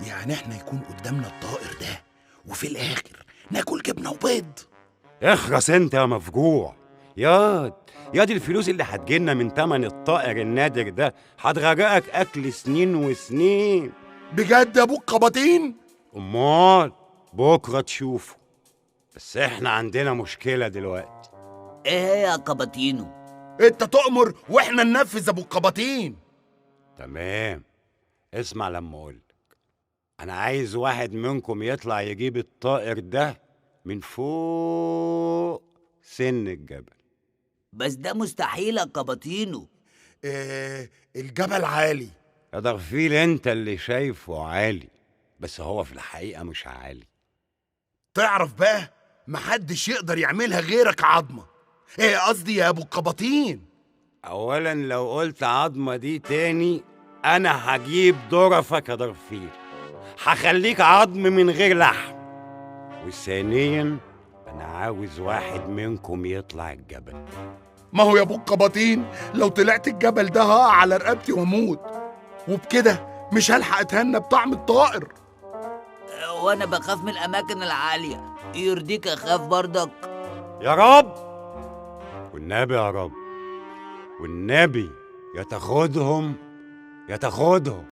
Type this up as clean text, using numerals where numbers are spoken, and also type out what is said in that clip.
يعني احنا يكون قدامنا الطائر ده وفي الاخر ناكل جبنه وبيض؟ اخرس انت يا مفجوع. ياض الفلوس اللي هتجيلنا من تمن الطائر النادر ده هتغرقك اكل سنين وسنين. بجد يا ابو القباطين؟ امال بكره تشوفه. بس احنا عندنا مشكله دلوقتي. ايه هي يا قباطينو؟ انت تؤمر واحنا ننفذ ابو القباطين. تمام، اسمع لما اقولك. انا عايز واحد منكم يطلع يجيب الطائر ده من فوق سن الجبل. بس ده مستحيل يا قباطينو. الجبل عالي. يا ضرفيل انت اللي شايفه عالي، بس هو في الحقيقه مش عالي. تعرف بقى محدش يقدر يعملها غيرك عظمه. ايه قصدي يا ابو القباطين؟ اولا لو قلت عظمه دي تاني انا هجيب ضرفك يا ضرفيل، هخليك عظم من غير لحم. وثانيا انا عاوز واحد منكم يطلع الجبل. ما هو يا ابو القباطين لو طلعت الجبل ده هقع على رقبتي واموت، وبكده مش هلحق اتهنى بطعم الطائر. وانا بخاف من الاماكن العاليه، يرضيك اخاف برضك؟ يا رب والنبي، يا رب والنبي، يا تاخدهم يا تاخدهم.